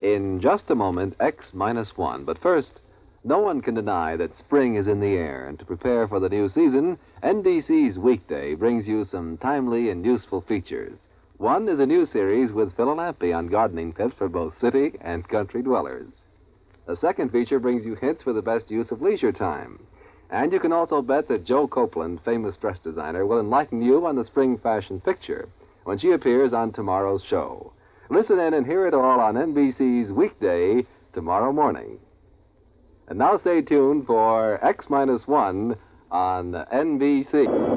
In just a moment, X-1. But first, no one can deny that spring is in the air, and to prepare for the new season, NBC's Weekday brings you some timely and useful features. One is a new series with Phil and Lampy on gardening tips for both city and country dwellers. The second feature brings you hints for the best use of leisure time. And you can also bet that Joe Copeland, famous dress designer, will enlighten you on the spring fashion picture when she appears on tomorrow's show. Listen in and hear it all on NBC's Weekday tomorrow morning. And now stay tuned for X-1 on NBC.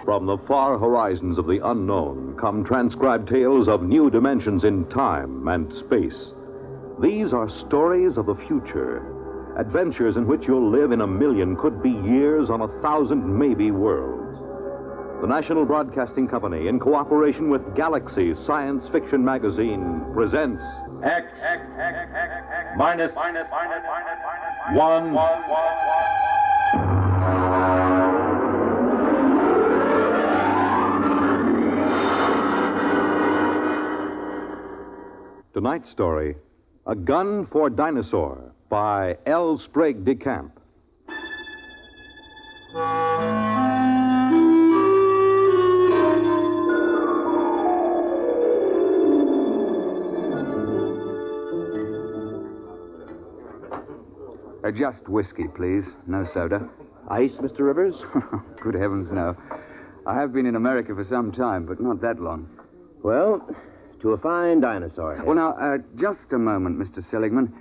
From the far horizons of the unknown come transcribed tales of new dimensions in time and space. These are stories of the future, adventures in which you'll live in a million, could be years, on 1,000 maybe worlds. The National Broadcasting Company, in cooperation with Galaxy Science Fiction Magazine, presents X minus 1. Tonight's story, A Gun for Dinosaur, by L. Sprague de Camp. Just whiskey, please. No soda. Ice, Mr. Rivers? Good heavens, no. I have been in America for some time, but not that long. Well, to a fine dinosaur. Well, now, just a moment, Mr. Seligman.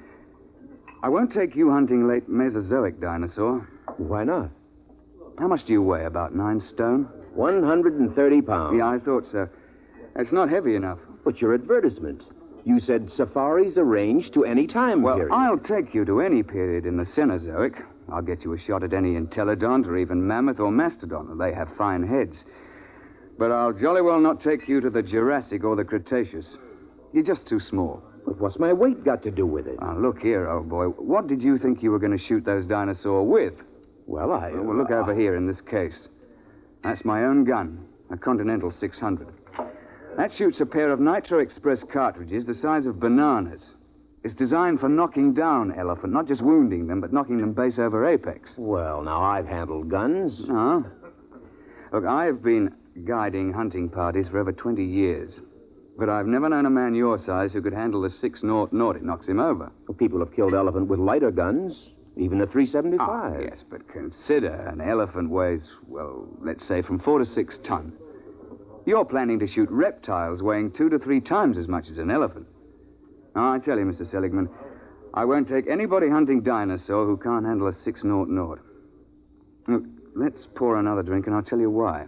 I won't take you hunting late Mesozoic dinosaur. Why not? How much do you weigh? About 9 stone? 130 pounds. Yeah, I thought so. It's not heavy enough. But your advertisement. You said safaris arranged to any time period. Well, I'll take you to any period in the Cenozoic. I'll get you a shot at any entelodont or even mammoth or mastodon. They have fine heads. But I'll jolly well not take you to the Jurassic or the Cretaceous. You're just too small. But what's my weight got to do with it? Now, look here, old boy. What did you think you were going to shoot those dinosaurs with? Well, Well, look over here in this case. That's my own gun, a Continental 600. That shoots a pair of Nitro Express cartridges the size of bananas. It's designed for knocking down elephant, not just wounding them, but knocking them base over apex. Well, now, I've handled guns. Oh? Look, I've been guiding hunting parties for over 20 years. But I've never known a man your size who could handle a 6-0. It knocks him over. Well, people have killed elephant with lighter guns, even a 375. Ah, yes, but consider an elephant weighs, well, let's say from 4 to 6 ton. You're planning to shoot reptiles weighing 2 to 3 times as much as an elephant. Now, I tell you, Mr. Seligman, I won't take anybody hunting dinosaur who can't handle a 6-0. Look, let's pour another drink and I'll tell you why.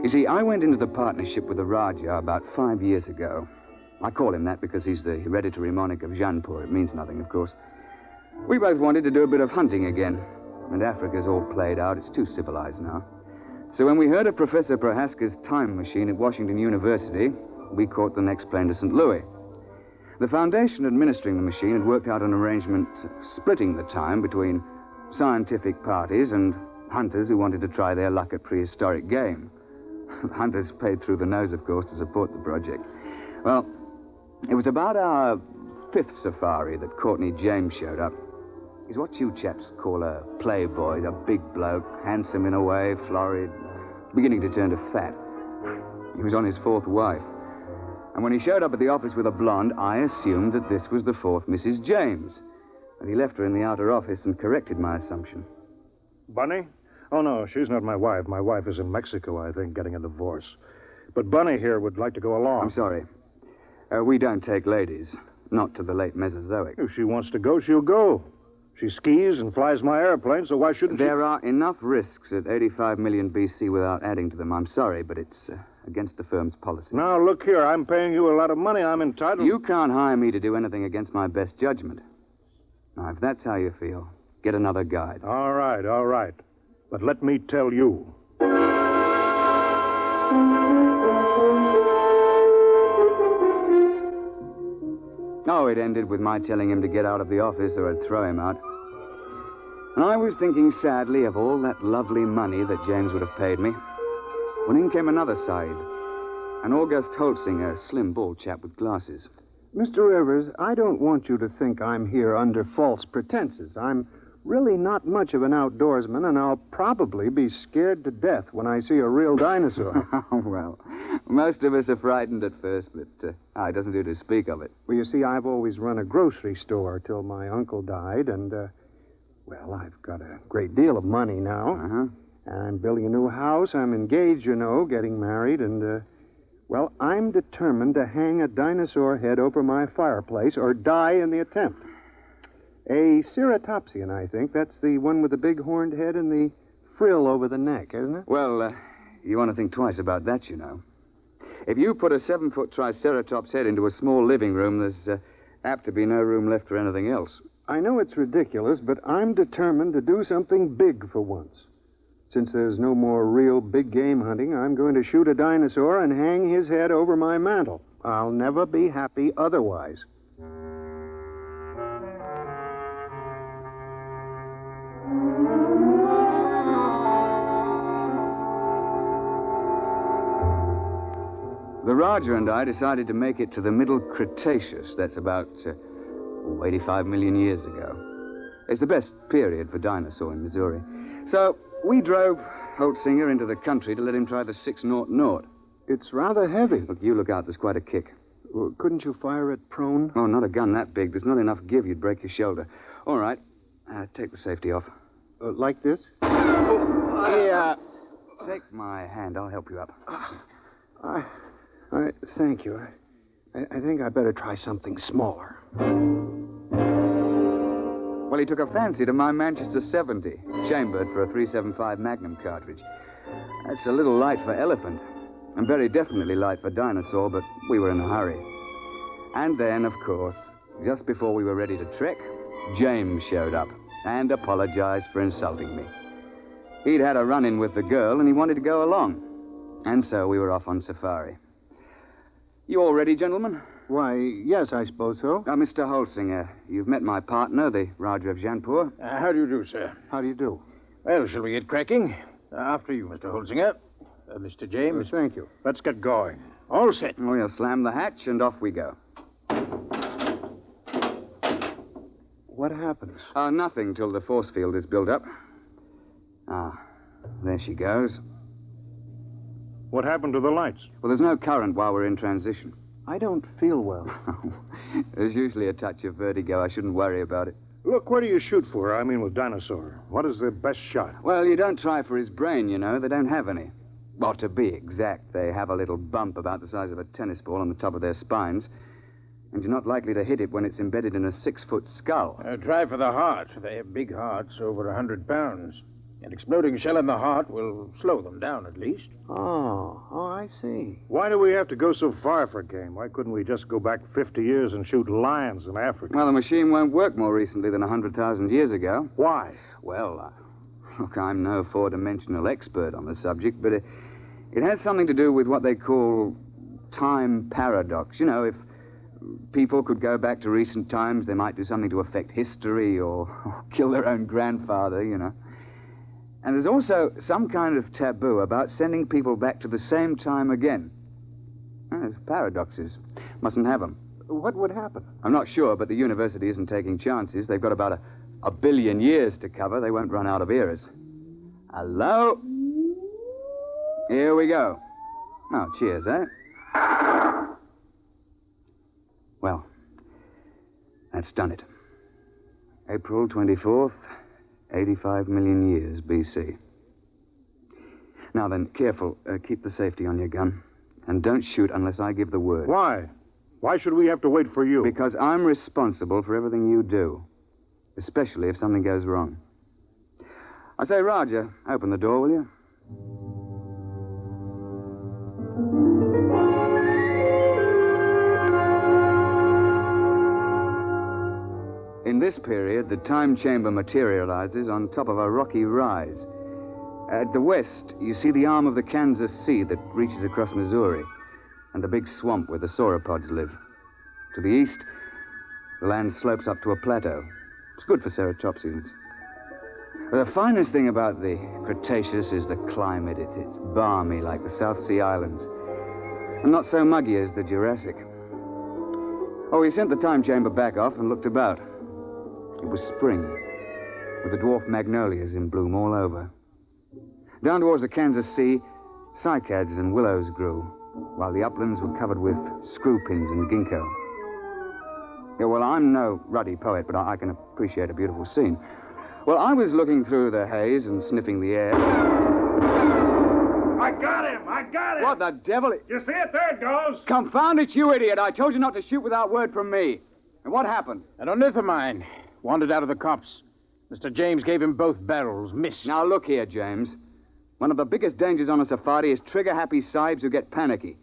You see, I went into the partnership with the Raja about 5 years ago. I call him that because he's the hereditary monarch of Jaipur. It means nothing, of course. We both wanted to do a bit of hunting again. And Africa's all played out. It's too civilized now. So when we heard of Professor Prohaska's time machine at Washington University, we caught the next plane to St. Louis. The foundation administering the machine had worked out an arrangement splitting the time between scientific parties and hunters who wanted to try their luck at prehistoric game. Hunters paid through the nose, of course, to support the project. Well, it was about our 5th safari that Courtney James showed up. He's what you chaps call a playboy, a big bloke, handsome in a way, florid, beginning to turn to fat. He was on his 4th wife. And when he showed up at the office with a blonde, I assumed that this was the 4th Mrs. James. But he left her in the outer office and corrected my assumption. Bunny? Oh, no, she's not my wife. My wife is in Mexico, I think, getting a divorce. But Bunny here would like to go along. I'm sorry. We don't take ladies. Not to the late Mesozoic. If she wants to go, she'll go. She skis and flies my airplane, so why shouldn't she? There are enough risks at 85 million BC without adding to them. I'm sorry, but it's against the firm's policy. Now, look here. I'm paying you a lot of money. I'm entitled... You can't hire me to do anything against my best judgment. Now, if that's how you feel, get another guide. All right, all right. But let me tell you. Oh, it ended with my telling him to get out of the office or I'd throw him out. And I was thinking sadly of all that lovely money that James would have paid me. When in came another side. An August Holtzinger, a slim, bald chap with glasses. Mr. Rivers, I don't want you to think I'm here under false pretenses. I'm really not much of an outdoorsman, and I'll probably be scared to death when I see a real dinosaur. Oh, well, most of us are frightened at first, but it doesn't do to speak of it. Well, you see, I've always run a grocery store till my uncle died, and, well, I've got a great deal of money now. Uh-huh. I'm building a new house. I'm engaged, you know, getting married, and, well, I'm determined to hang a dinosaur head over my fireplace or die in the attempt. A ceratopsian, I think. That's the one with the big horned head and the frill over the neck, isn't it? Well, you want to think twice about that, you know. If you put a 7-foot Triceratops head into a small living room, there's apt to be no room left for anything else. I know it's ridiculous, but I'm determined to do something big for once. Since there's no more real big game hunting, I'm going to shoot a dinosaur and hang his head over my mantel. I'll never be happy otherwise. The Roger and I decided to make it to the Middle Cretaceous. That's about 85 million years ago. It's the best period for dinosaur in Missouri. So we drove Holtzinger into the country to let him try the 600. It's rather heavy. Look, you look out. There's quite a kick. Well, couldn't you fire it prone? Oh, not a gun that big. There's not enough give. You'd break your shoulder. All right. Take the safety off. Like this? Yeah. Take my hand. I'll help you up. Thank you. I think I better try something smaller. Well, he took a fancy to my Manchester 70, chambered for a .375 Magnum cartridge. That's a little light for elephant, and very definitely light for dinosaur, but we were in a hurry. And then, of course, just before we were ready to trek, James showed up and apologized for insulting me. He'd had a run-in with the girl, and he wanted to go along. And so we were off on safari. You all ready, gentlemen? Why, yes, I suppose so. Mr. Holtzinger, you've met my partner, the Raja of Janpur. How do you do, sir? How do you do? Well, shall we get cracking? After you, Mr. Holzinger. Mr. James. Thank you. Let's get going. All set. We'll slam the hatch, and off we go. What happens? Nothing till the force field is built up. There she goes. What happened to the lights? Well, there's no current while we're in transition. I don't feel well. There's usually a touch of vertigo. I shouldn't worry about it. Look, where do you shoot for? I mean, with Dinosaur. What is the best shot? Well, you don't try for his brain, you know. They don't have any. Well, to be exact, they have a little bump about the size of a tennis ball on the top of their spines. And you're not likely to hit it when it's embedded in a 6-foot skull. Try for the heart. They have big hearts, over 100 pounds. An exploding shell in the heart will slow them down, at least. Oh, I see. Why do we have to go so far for game? Why couldn't we just go back 50 years and shoot lions in Africa? Well, the machine won't work more recently than 100,000 years ago. Why? Well, look, I'm no four-dimensional expert on the subject, but it has something to do with what they call time paradox. You know, if people could go back to recent times, they might do something to affect history or kill their own grandfather, you know. And there's also some kind of taboo about sending people back to the same time again. There's paradoxes. Mustn't have them. What would happen? I'm not sure, but the university isn't taking chances. They've got about a billion years to cover. They won't run out of eras. Hello? Here we go. Oh, cheers, eh? Well, that's done it. April 24th, 85 million years BC. Now then, careful. Keep the safety on your gun. And don't shoot unless I give the word. Why? Why should we have to wait for you? Because I'm responsible for everything you do. Especially if something goes wrong. I say, Roger, open the door, will you? In this period, the time chamber materializes on top of a rocky rise. At the west, you see the arm of the Kansas Sea that reaches across Missouri, and the big swamp where the sauropods live. To the east, the land slopes up to a plateau. It's good for ceratopsians. The finest thing about the Cretaceous is the climate. It's balmy like the South Sea Islands, and not so muggy as the Jurassic. Oh, we sent the time chamber back off and looked about. It was spring, with the dwarf magnolias in bloom all over. Down towards the Kansas Sea, cycads and willows grew, while the uplands were covered with screw pins and ginkgo. Yeah, well, I'm no ruddy poet, but I can appreciate a beautiful scene. Well, I was looking through the haze and sniffing the air. I got him! I got him! What the devil? You see it? There it goes! Confound it, you idiot! I told you not to shoot without word from me. And what happened? An ornithomine wandered out of the copse. Mr. James gave him both barrels, missed. Now, look here, James. One of the biggest dangers on a safari is trigger-happy sahibs who get panicky.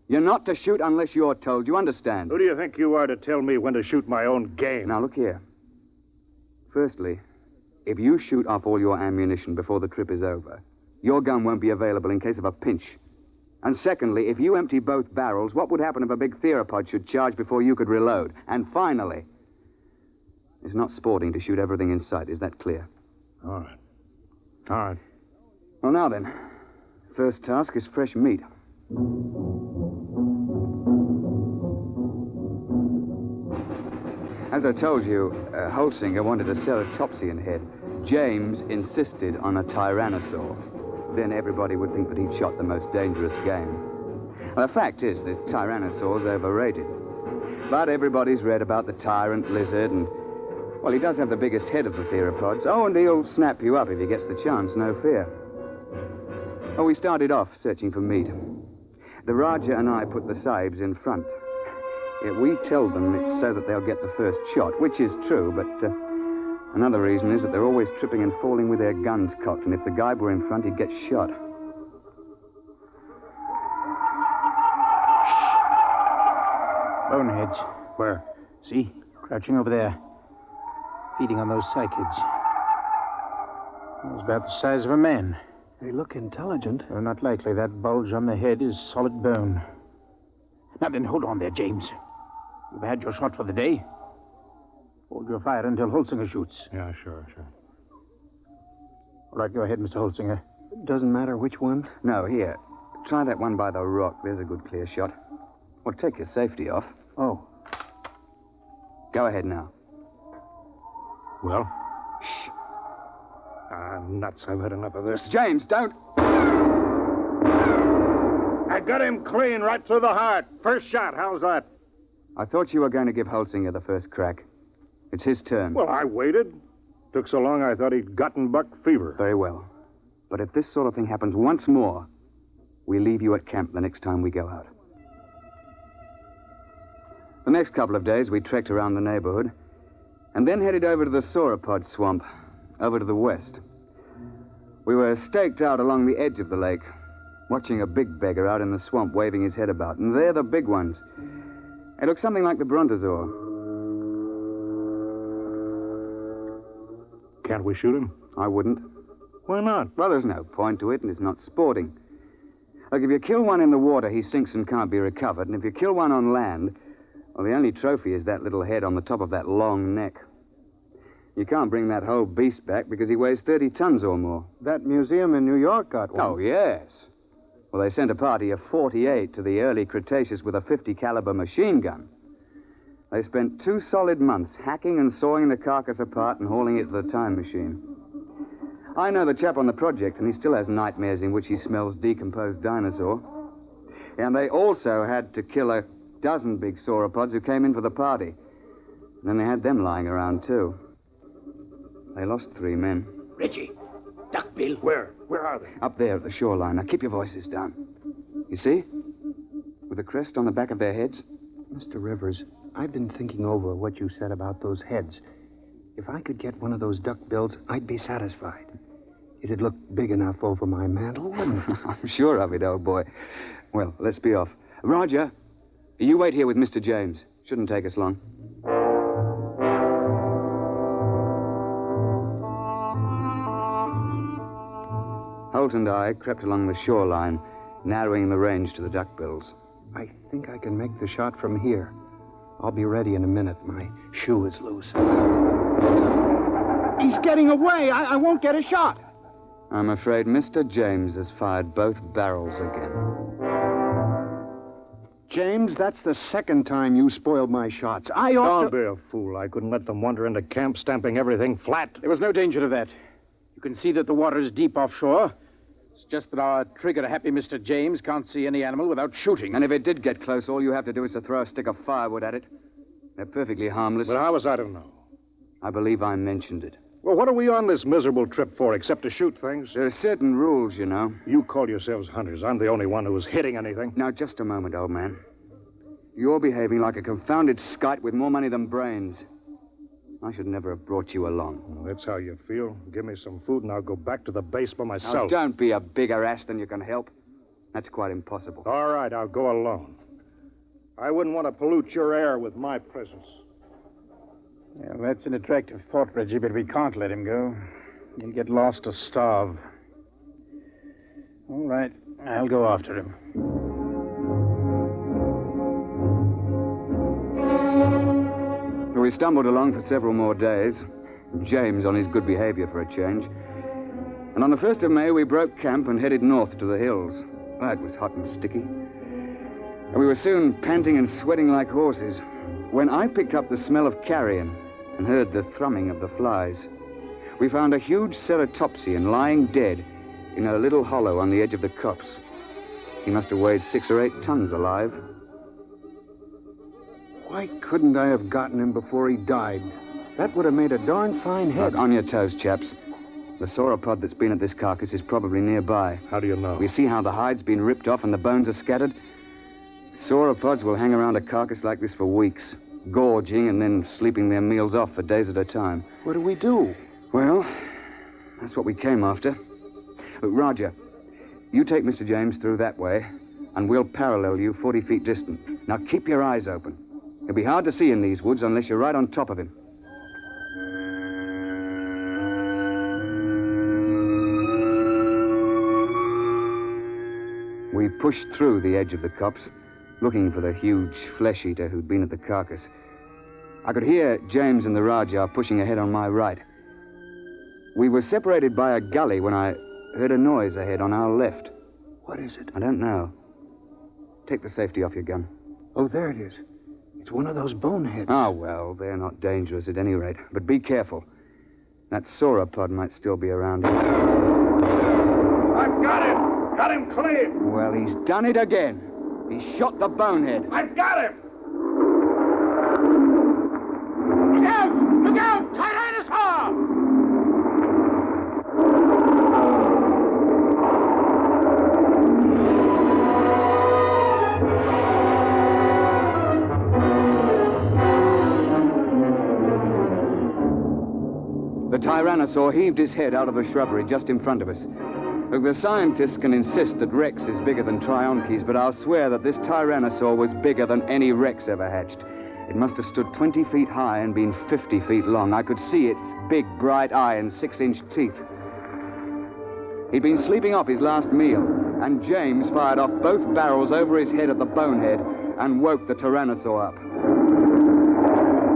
You're not to shoot unless you're told. You understand? Who do you think you are to tell me when to shoot my own game? Now, look here. Firstly, if you shoot off all your ammunition before the trip is over, your gun won't be available in case of a pinch. And secondly, if you empty both barrels, what would happen if a big theropod should charge before you could reload? And finally, it's not sporting to shoot everything in sight. Is that clear? All right. All right. Well, now then, first task is fresh meat. As I told you, Holsinger wanted a ceratopsian head. James insisted on a tyrannosaur. Then everybody would think that he'd shot the most dangerous game. Well, the fact is that tyrannosaur's overrated. But everybody's read about the tyrant lizard, and, well, he does have the biggest head of the theropods. Oh, and he'll snap you up if he gets the chance, no fear. Oh, we started off searching for meat. The Raja and I put the sahibs in front. We tell them it's so that they'll get the first shot, which is true, but another reason is that they're always tripping and falling with their guns cocked, and if the guy were in front, he'd get shot. Boneheads. Where? See? Crouching over there. Feeding on those cycads. It was about the size of a man. They look intelligent. Well, not likely. That bulge on the head is solid bone. Now then, hold on there, James. You've had your shot for the day. Hold your fire until Holsinger shoots. Yeah, sure. All right, go ahead, Mr. Holsinger. Doesn't matter which one. No, here. Try that one by the rock. There's a good clear shot. Well, take your safety off. Oh. Go ahead now. Well? Shh. Ah, nuts. I've had enough of this. James, don't... I got him clean right through the heart. First shot. How's that? I thought you were going to give Holsinger the first crack. It's his turn. Well, I waited. Took so long I thought he'd gotten buck fever. Very well. But if this sort of thing happens once more, we leave you at camp the next time we go out. The next couple of days, we trekked around the neighborhood and then headed over to the sauropod swamp, over to the west. We were staked out along the edge of the lake, watching a big beggar out in the swamp waving his head about. And they're the big ones. They look something like the brontosaur. Can't we shoot him? I wouldn't. Why not? Well, there's no point to it, and it's not sporting. Look, if you kill one in the water, he sinks and can't be recovered. And if you kill one on land, well, the only trophy is that little head on the top of that long neck. You can't bring that whole beast back because he weighs 30 tons or more. That museum in New York got one. Oh, yes. Well, they sent a party of 48 to the early Cretaceous with a 50 caliber machine gun. They spent 2 solid months hacking and sawing the carcass apart and hauling it to the time machine. I know the chap on the project, and he still has nightmares in which he smells decomposed dinosaur. And they also had to kill a dozen big sauropods who came in for the party. And then they had them lying around, too. They lost 3 men. Reggie, Duckbill. Where? Where are they? Up there at the shoreline. Now, keep your voices down. You see? With the crest on the back of their heads. Mr. Rivers, I've been thinking over what you said about those heads. If I could get one of those duckbills, I'd be satisfied. It'd look big enough over my mantle, wouldn't it? I'm sure of it, old boy. Well, let's be off. Roger, you wait here with Mr. James. Shouldn't take us long. Holt and I crept along the shoreline, narrowing the range to the duckbills. I think I can make the shot from here. I'll be ready in a minute. My shoe is loose. He's getting away. I won't get a shot. I'm afraid Mr. James has fired both barrels again. James, that's the second time you spoiled my shots. I ought Don't be a fool. I couldn't let them wander into camp, stamping everything flat. There was no danger of that. You can see that the water is deep offshore. It's just that our trigger-happy Mr. James can't see any animal without shooting. And if it did get close, all you have to do is to throw a stick of firewood at it. They're perfectly harmless. But how was I to know? I believe I mentioned it. Well, what are we on this miserable trip for, except to shoot things? There are certain rules, you know. You call yourselves hunters. I'm the only one who was hitting anything. Now, just a moment, old man. You're behaving like a confounded skite with more money than brains. I should never have brought you along. Well, that's how you feel. Give me some food and I'll go back to the base by Now, myself. don't be a bigger ass than you can help. That's quite impossible. All right, I'll go alone. I wouldn't want to pollute your air with my presence. Yeah, that's an attractive thought, Reggie, but we can't let him go. He'll get lost or starve. All right, I'll go after him. We stumbled along for several more days. James on his good behavior for a change. And on the 1st of May, we broke camp and headed north to the hills. It was hot and sticky. And we were soon panting and sweating like horses when I picked up the smell of carrion and heard the thrumming of the flies. We found a huge ceratopsian lying dead in a little hollow on the edge of the copse. He must have weighed 6 or 8 tons alive. Why couldn't I have gotten him before he died? That would have made a darn fine head. Look, on your toes, chaps. The sauropod that's been at this carcass is probably nearby. How do you know? We see how the hide's been ripped off and the bones are scattered. Sauropods will hang around a carcass like this for weeks, gorging and then sleeping their meals off for days at a time. What do we do? Well, that's what we came after. Look, Roger, you take Mr. James through that way, and we'll parallel you 40 feet distant. Now keep your eyes open. It'll be hard to see in these woods unless you're right on top of him. We pushed through the edge of the copse, looking for the huge flesh-eater who'd been at the carcass. I could hear James and the Rajah pushing ahead on my right. We were separated by a gully when I heard a noise ahead on our left. What is it? I don't know. Take the safety off your gun. Oh, there it is. It's one of those boneheads. Oh, well, they're not dangerous at any rate. But be careful. That sauropod might still be around here. I've got him! Got him clear! Well, he's done it again. He shot the bonehead. I've got him! Look out! Look out! Tyrannosaur! The Tyrannosaur heaved his head out of the shrubbery just in front of us. Look, the scientists can insist that Rex is bigger than Trionches, but I'll swear that this Tyrannosaur was bigger than any Rex ever hatched. It must have stood 20 feet high and been 50 feet long. I could see its big, bright eye and 6-inch teeth. He'd been sleeping off his last meal, and James fired off both barrels over his head at the bonehead and woke the Tyrannosaur up.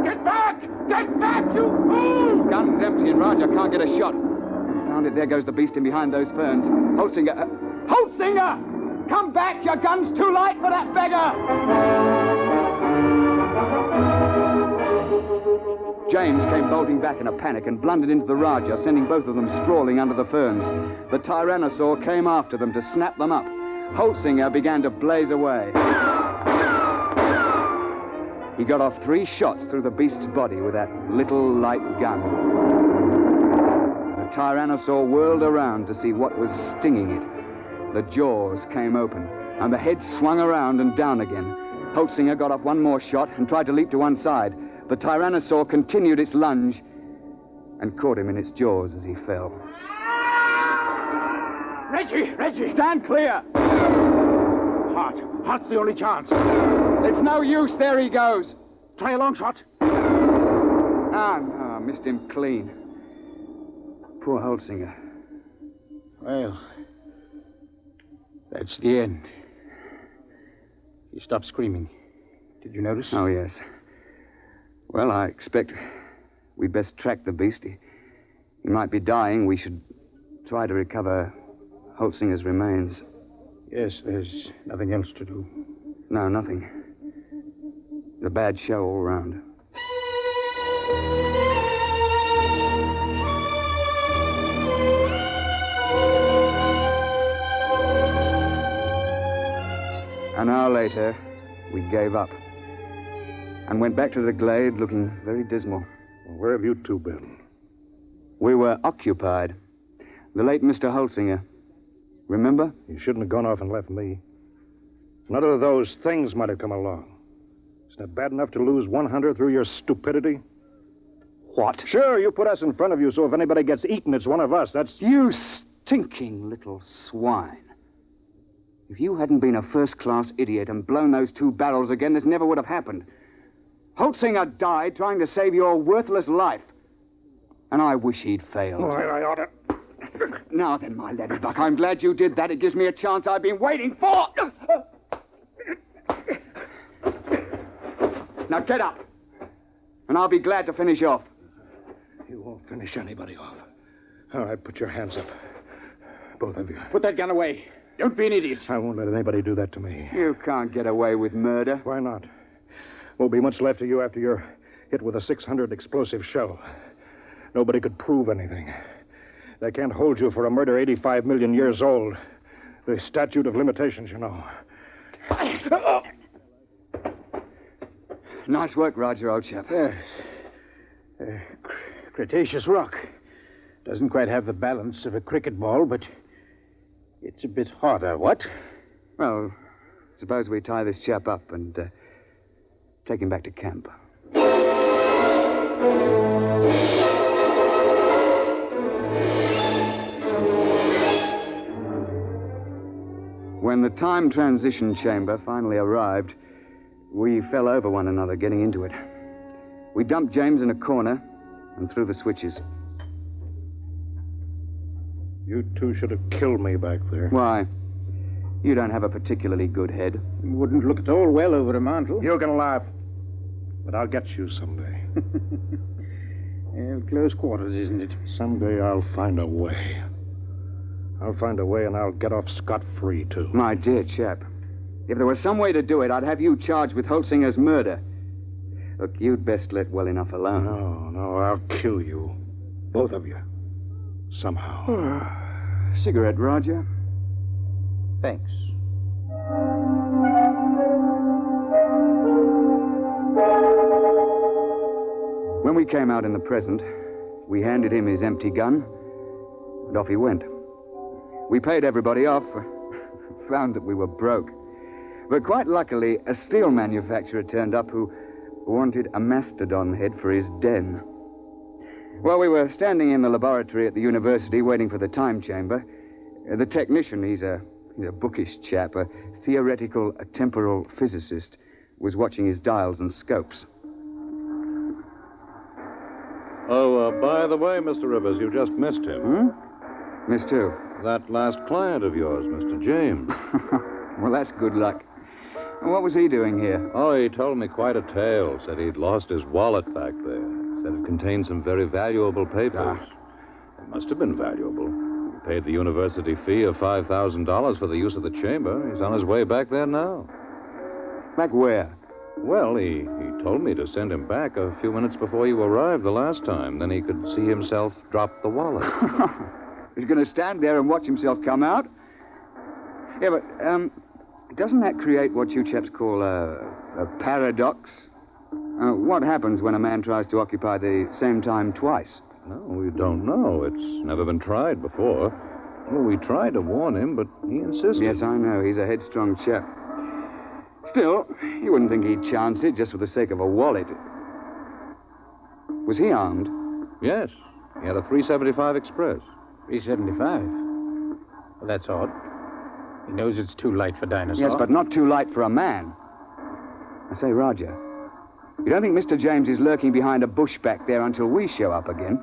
Get back! Get back, you fool! Gun's empty and Roger can't get a shot. Found it. There goes the beast in behind those ferns. Holtzinger! Holtzinger! Come back! Your gun's too light for that beggar! James came bolting back in a panic and blundered into the Rajah, sending both of them sprawling under the ferns. The Tyrannosaur came after them to snap them up. Holtzinger began to blaze away. He got off 3 shots through the beast's body with that little light gun. The Tyrannosaur whirled around to see what was stinging it. The jaws came open, and the head swung around and down again. Holtzinger got off 1 more shot and tried to leap to one side. The Tyrannosaur continued its lunge and caught him in its jaws as he fell. Reggie! Stand clear! Heart's the only chance. It's no use. There he goes. Try a long shot. No, missed him clean. Poor Holtzinger. Well, That's the end. He stopped screaming. Did you notice? Oh, yes. Well, I expect we'd best track the beast. He might be dying. We should try to recover Holtzinger's remains. Yes, there's nothing else to do. No, nothing. It's a bad show all around. An hour later, we gave up and went back to the glade looking very dismal. Where have you two been? We were occupied. The late Mr. Holtzinger. Remember? You shouldn't have gone off and left me. None of those things might have come along. Isn't it bad enough to lose 100 through your stupidity? What? Sure, you put us in front of you, so if anybody gets eaten, it's one of us. That's... You stinking little swine. If you hadn't been a first-class idiot and blown those 2 barrels again, this never would have happened. Holtzinger died trying to save your worthless life. And I wish he'd failed. Oh, I ought to... Now then, my laddybuck, I'm glad you did that. It gives me a chance I've been waiting for. Now get up, and I'll be glad to finish off. You won't finish anybody off. All right, put your hands up. Both of you. Put that gun away. Don't be an idiot. I won't let anybody do that to me. You can't get away with murder. Why not? Won't be much left of you after you're hit with a 600 explosive shell. Nobody could prove anything. They can't hold you for a murder 85 million years old. The statute of limitations, you know. Nice work, Roger, old chap. Yes. Cretaceous rock. Doesn't quite have the balance of a cricket ball, but it's a bit harder, what? Well, suppose we tie this chap up and take him back to camp. When the time transition chamber finally arrived, we fell over one another getting into it. We dumped James in a corner and threw the switches. You two should have killed me back there. Why? You don't have a particularly good head. It wouldn't look at all well over a mantle. You can laugh, but I'll get you someday. Close quarters, isn't it? Someday I'll find a way. I'll find a way and I'll get off scot-free, too. My dear chap, if there was some way to do it, I'd have you charged with Holtzinger's murder. Look, you'd best let well enough alone. No, I'll kill you. Both of you. Somehow. Cigarette, Roger? Thanks. When we came out in the present, we handed him his empty gun, and off he went. We paid everybody off, found that we were broke. But quite luckily, a steel manufacturer turned up who wanted a mastodon head for his den. While we were standing in the laboratory at the university waiting for the time chamber, the technician, he's a bookish chap, a theoretical temporal physicist, was watching his dials and scopes. Oh, by the way, Mr. Rivers, you just missed him. Missed who? That last client of yours, Mr. James. Well, that's good luck. And what was he doing here? Oh, he told me quite a tale. Said he'd lost his wallet back there. Said it contained some very valuable papers. It must have been valuable. He paid the university fee of $5,000 for the use of the chamber. He's on his way back there now. Back where? Well, he told me to send him back a few minutes before you arrived the last time. Then he could see himself drop the wallet. He's going to stand there and watch himself come out? Yeah, but, doesn't that create what you chaps call a paradox? What happens when a man tries to occupy the same time twice? No, we don't know. It's never been tried before. Well, we tried to warn him, but he insisted. Yes, I know. He's a headstrong chap. Still, you wouldn't think he'd chance it just for the sake of a wallet. Was he armed? Yes. He had a 375 Express. 375? Well, that's odd. He knows it's too light for Dinosaur. Yes, but not too light for a man. I say, Roger, you don't think Mr. James is lurking behind a bush back there until we show up again?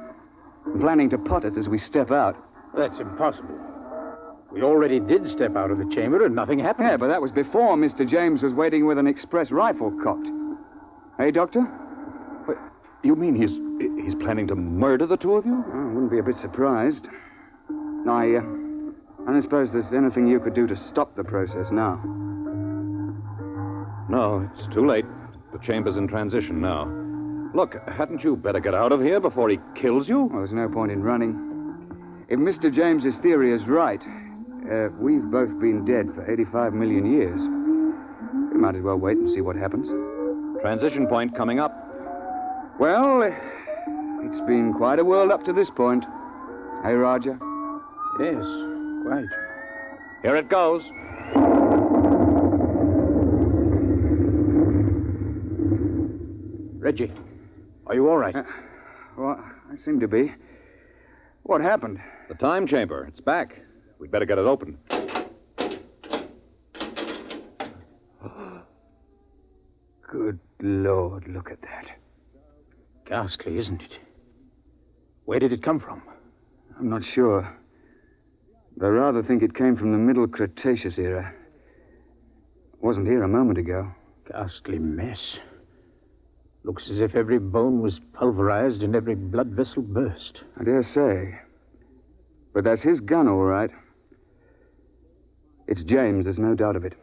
Planning to pot us as we step out? That's impossible. We already did step out of the chamber and nothing happened. Yeah, but that was before Mr. James was waiting with an express rifle cocked. Hey, Doctor? You mean he's planning to murder the two of you? I wouldn't be a bit surprised. I don't suppose there's anything you could do to stop the process now. No, it's too late. The chamber's in transition now. Look, hadn't you better get out of here before he kills you? Well, there's no point in running. If Mr. James's theory is right, we've both been dead for 85 million years. We might as well wait and see what happens. Transition point coming up. Well, it's been quite a world up to this point. Hey, Roger? Yes, quite. Here it goes. Reggie, are you all right? Well, I seem to be. What happened? The time chamber. It's back. We'd better get it open. Good Lord, look at that. Ghastly, isn't it? Where did it come from? I'm not sure. But I rather think it came from the Middle Cretaceous era. It wasn't here a moment ago. Ghastly mess. Looks as if every bone was pulverized and every blood vessel burst. I dare say. But that's his gun, all right. It's James, there's no doubt of it.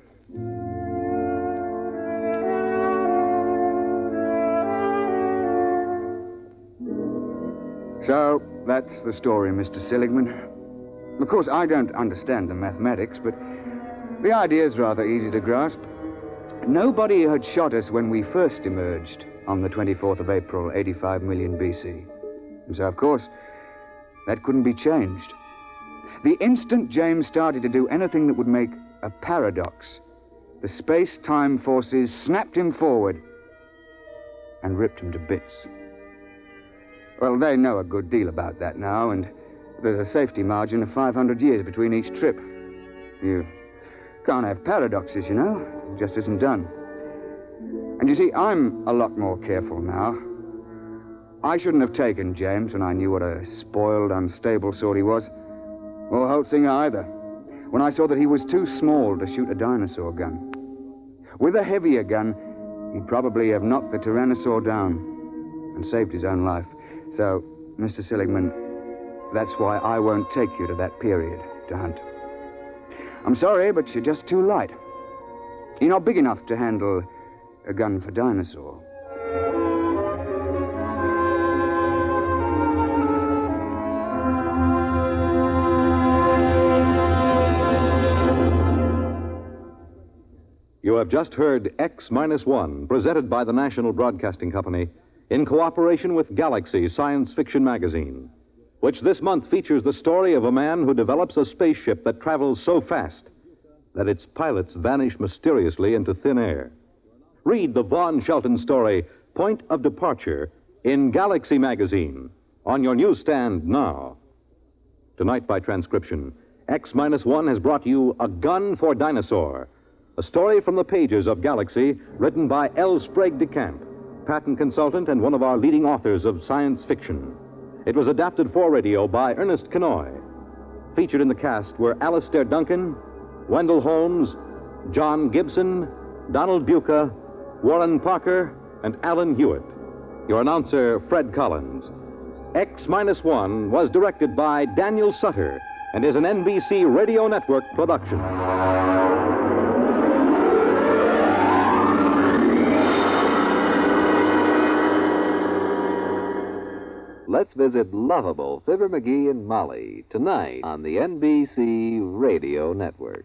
So, that's the story, Mr. Seligman. Of course, I don't understand the mathematics, but the idea's rather easy to grasp. Nobody had shot us when we first emerged on the 24th of April, 85 million BC. And so, of course, that couldn't be changed. The instant James started to do anything that would make a paradox, the space-time forces snapped him forward and ripped him to bits. Well, they know a good deal about that now, and there's a safety margin of 500 years between each trip. You can't have paradoxes, you know. It just isn't done. And you see, I'm a lot more careful now. I shouldn't have taken James when I knew what a spoiled, unstable sort he was. Or Holtzinger either, when I saw that he was too small to shoot a dinosaur gun. With a heavier gun, he'd probably have knocked the Tyrannosaur down and saved his own life. So, Mr. Seligman, that's why I won't take you to that period to hunt. I'm sorry, but you're just too light. You're not big enough to handle a gun for Dinosaur. You have just heard X-1, presented by the National Broadcasting Company in cooperation with Galaxy Science Fiction Magazine, which this month features the story of a man who develops a spaceship that travels so fast that its pilots vanish mysteriously into thin air. Read the Vaughn Shelton story, Point of Departure, in Galaxy Magazine, on your newsstand now. Tonight, by transcription, X-1 has brought you A Gun for Dinosaur, a story from the pages of Galaxy, written by L. Sprague de Camp, patent consultant and one of our leading authors of science fiction. It was adapted for radio by Ernest Kenoy. Featured in the cast were Alastair Duncan, Wendell Holmes, John Gibson, Donald Buca, Warren Parker, and Alan Hewitt. Your announcer, Fred Collins. X-1 was directed by Daniel Sutter and is an NBC Radio Network production. Let's visit lovable Fibber McGee and Molly tonight on the NBC Radio Network.